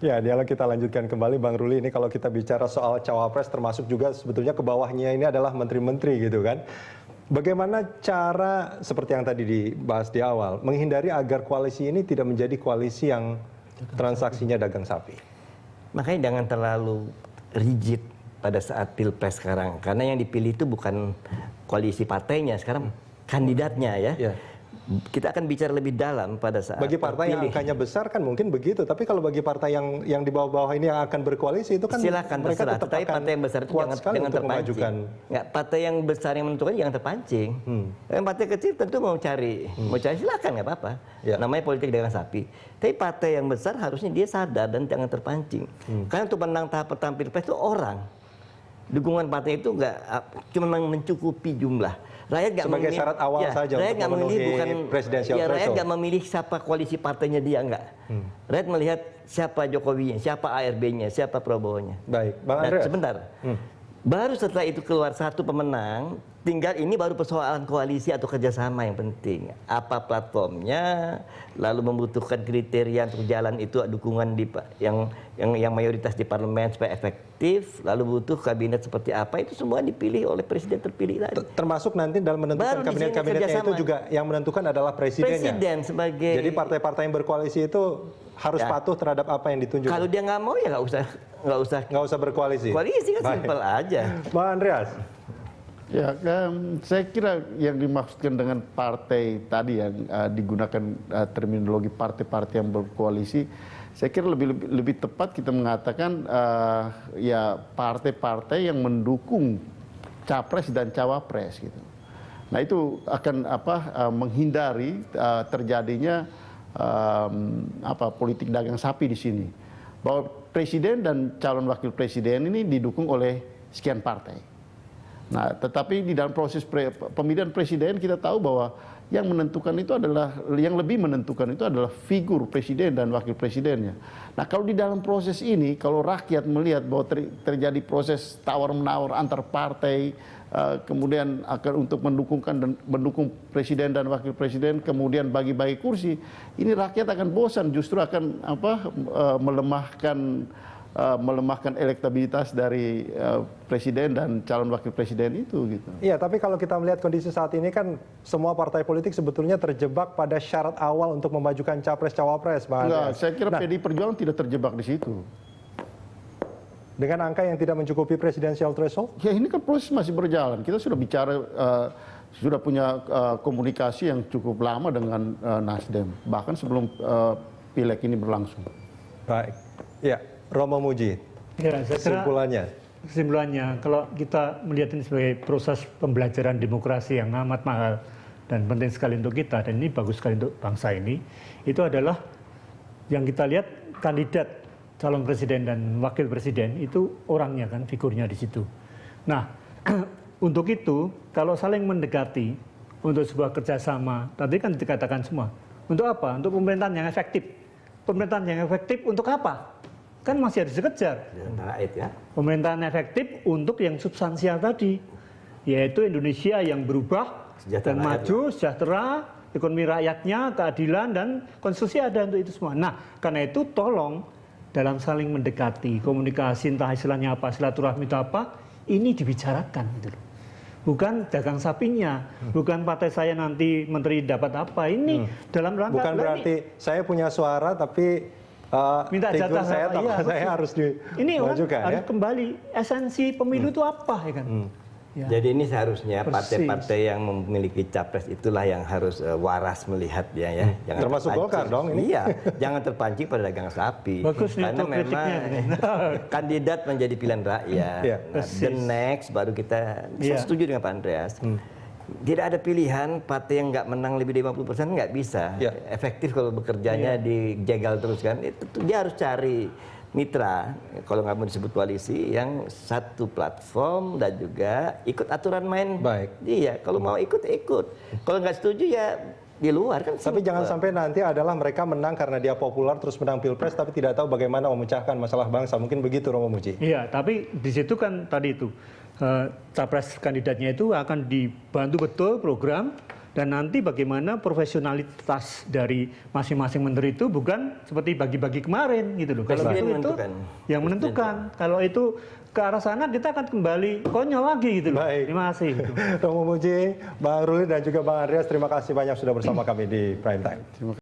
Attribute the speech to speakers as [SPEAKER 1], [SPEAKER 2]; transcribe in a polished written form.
[SPEAKER 1] Ya, dialog kita lanjutkan kembali Bang Ruli. Ini kalau kita bicara soal cawapres termasuk juga sebetulnya ke bawahnya ini adalah menteri-menteri gitu kan. Bagaimana cara seperti yang tadi dibahas di awal menghindari agar koalisi ini tidak menjadi koalisi yang transaksinya dagang sapi?
[SPEAKER 2] Makanya jangan terlalu rigid pada saat pilpres sekarang, karena yang dipilih itu bukan koalisi partainya, sekarang kandidatnya ya.
[SPEAKER 1] Ya.
[SPEAKER 2] Kita akan bicara lebih dalam pada saat
[SPEAKER 1] Bagi partai yang angkanya besar kan mungkin begitu, tapi kalau bagi partai yang di bawah-bawah ini yang akan berkoalisi itu kan
[SPEAKER 2] silakan
[SPEAKER 1] mereka
[SPEAKER 2] terserah.
[SPEAKER 1] tetap
[SPEAKER 2] Tapi
[SPEAKER 1] akan
[SPEAKER 2] partai yang besar itu
[SPEAKER 1] kuat
[SPEAKER 2] jangan
[SPEAKER 1] sekali untuk
[SPEAKER 2] terpancing.
[SPEAKER 1] memajukan.
[SPEAKER 2] Nggak, partai yang besar yang menentukan jangan terpancing. Partai kecil tentu mau cari silakan nggak apa-apa.
[SPEAKER 1] Ya.
[SPEAKER 2] Namanya politik dagang sapi. Tapi partai yang besar harusnya dia sadar dan jangan terpancing. Karena untuk menang tahap pertama pilpres itu orang. Dukungan partai itu nggak cuma mencukupi jumlah. Rakyat nggak
[SPEAKER 1] Sebagai
[SPEAKER 2] memilih,
[SPEAKER 1] syarat awal saja
[SPEAKER 2] rakyat
[SPEAKER 1] untuk
[SPEAKER 2] nggak memilih bukan
[SPEAKER 1] presidensial
[SPEAKER 2] ya, rakyat
[SPEAKER 1] threshold.
[SPEAKER 2] nggak memilih siapa koalisi partainya dia nggak. Rakyat melihat siapa Jokowinya, siapa ARB-nya, siapa Prabowo-nya.
[SPEAKER 1] Baik, Bang
[SPEAKER 2] Nah,
[SPEAKER 1] Andreas.
[SPEAKER 2] sebentar. Baru setelah itu keluar satu pemenang, tinggal ini baru persoalan koalisi atau kerjasama yang penting. Apa platformnya, lalu membutuhkan kriteria untuk jalan itu dukungan di yang mayoritas di parlemen supaya efektif, lalu butuh kabinet seperti apa, itu semua dipilih oleh presiden terpilih tadi.
[SPEAKER 1] Termasuk nanti dalam menentukan
[SPEAKER 2] Baru di sini
[SPEAKER 1] kabinet-kabinetnya itu
[SPEAKER 2] kerjasama.
[SPEAKER 1] juga yang menentukan adalah presidennya.
[SPEAKER 2] Presiden sebagai.
[SPEAKER 1] Jadi partai-partai yang berkoalisi itu harus
[SPEAKER 2] Ya.
[SPEAKER 1] patuh terhadap apa yang ditunjuk.
[SPEAKER 2] Kalau dia nggak mau ya nggak usah
[SPEAKER 1] berkoalisi.
[SPEAKER 2] koalisi kan
[SPEAKER 1] Baik.
[SPEAKER 2] simpel aja.
[SPEAKER 1] Bang Andreas.
[SPEAKER 3] Ya, saya kira yang dimaksudkan dengan partai tadi yang digunakan terminologi partai-partai yang berkoalisi, saya kira lebih tepat kita mengatakan ya partai-partai yang mendukung capres dan cawapres gitu. Nah itu akan menghindari terjadinya politik dagang sapi di sini. Bahwa presiden dan calon wakil presiden ini didukung oleh sekian partai. Nah, tetapi di dalam proses pemilihan presiden kita tahu bahwa yang lebih menentukan itu adalah figur presiden dan wakil presidennya. Nah, kalau di dalam proses ini, kalau rakyat melihat bahwa terjadi proses tawar-menawar antar partai, kemudian akan untuk mendukung presiden dan wakil presiden, kemudian bagi-bagi kursi, ini rakyat akan bosan, justru akan melemahkan elektabilitas dari presiden dan calon wakil presiden itu gitu.
[SPEAKER 1] Iya, tapi kalau kita melihat kondisi saat ini kan semua partai politik sebetulnya terjebak pada syarat awal untuk memajukan capres-cawapres, Bang
[SPEAKER 3] Enggak,
[SPEAKER 1] Andreas.
[SPEAKER 3] saya kira PDI Perjuangan tidak terjebak di situ.
[SPEAKER 1] Dengan angka yang tidak mencukupi presidensial threshold?
[SPEAKER 3] Ya ini kan proses masih berjalan. Kita sudah bicara, sudah punya komunikasi yang cukup lama dengan Nasdem, bahkan sebelum pileg ini berlangsung.
[SPEAKER 1] Baik. Ya, Romo Muji.
[SPEAKER 4] Ya, saya kira kesimpulannya, kalau kita melihat ini sebagai proses pembelajaran demokrasi yang amat mahal dan penting sekali untuk kita, dan ini bagus sekali untuk bangsa ini, itu adalah yang kita lihat kandidat calon presiden dan wakil presiden itu orangnya kan, figurnya di situ. Nah, untuk itu kalau saling mendekati untuk sebuah kerjasama, tadi kan dikatakan semua, untuk apa? Untuk pemerintahan yang efektif. Pemerintahan yang efektif untuk apa? Kan masih harus dikejar.
[SPEAKER 2] Ya.
[SPEAKER 4] Pemerintahan efektif untuk yang substansial tadi, yaitu Indonesia yang berubah dan maju, sejahtera, ekonomi rakyatnya, keadilan, dan konstitusi ada untuk itu semua. Nah, karena itu tolong dalam saling mendekati, komunikasi entah istilahnya apa, silaturahmi itu apa, ini dibicarakan gitu loh. Bukan dagang sapinya, bukan partai saya nanti menteri dapat apa, ini dalam rangka.
[SPEAKER 1] Bukan berarti saya punya suara tapi
[SPEAKER 4] minta jatah
[SPEAKER 1] saya saya harus dimajukan.
[SPEAKER 4] Ini harus kembali esensi pemilu itu apa ya kan?
[SPEAKER 2] Ya. Jadi ini seharusnya partai-partai yang memiliki capres itulah yang harus waras melihat ya. Jangan
[SPEAKER 1] termasuk Golkar dong ini.
[SPEAKER 2] Iya, jangan terpancing pada dagang sapi.
[SPEAKER 4] Bagus nih,
[SPEAKER 2] karena memang kandidat menjadi pilihan rakyat. Nah, the next baru kita setuju dengan Pak Andreas. Tidak ada pilihan partai yang nggak menang lebih dari 50% nggak bisa efektif kalau bekerjanya dijegal terus kan. Itu dia harus cari mitra, kalau nggak mau disebut koalisi, yang satu platform dan juga ikut aturan main.
[SPEAKER 1] Baik.
[SPEAKER 2] Iya, kalau mau ikut. Kalau nggak setuju ya di luar kan.
[SPEAKER 1] Tapi jangan sampai nanti adalah mereka menang karena dia populer terus menang pilpres tapi tidak tahu bagaimana memecahkan masalah bangsa. Mungkin begitu, Romo Muji.
[SPEAKER 4] Iya, tapi di situ kan tadi itu capres kandidatnya itu akan dibantu betul program Dan nanti bagaimana profesionalitas dari masing-masing menteri itu bukan seperti bagi-bagi kemarin gitu loh. Kalau
[SPEAKER 2] Presiden
[SPEAKER 4] itu
[SPEAKER 2] menentukan.
[SPEAKER 4] yang menentukan. Kalau itu ke arah sana kita akan kembali konyol lagi gitu loh.
[SPEAKER 1] Baik.
[SPEAKER 4] Terima kasih. Gitu.
[SPEAKER 1] Romo Muji, Bang Ruli dan juga Bang Andreas, terima kasih banyak sudah bersama kami di Prime Time.
[SPEAKER 3] Terima kasih.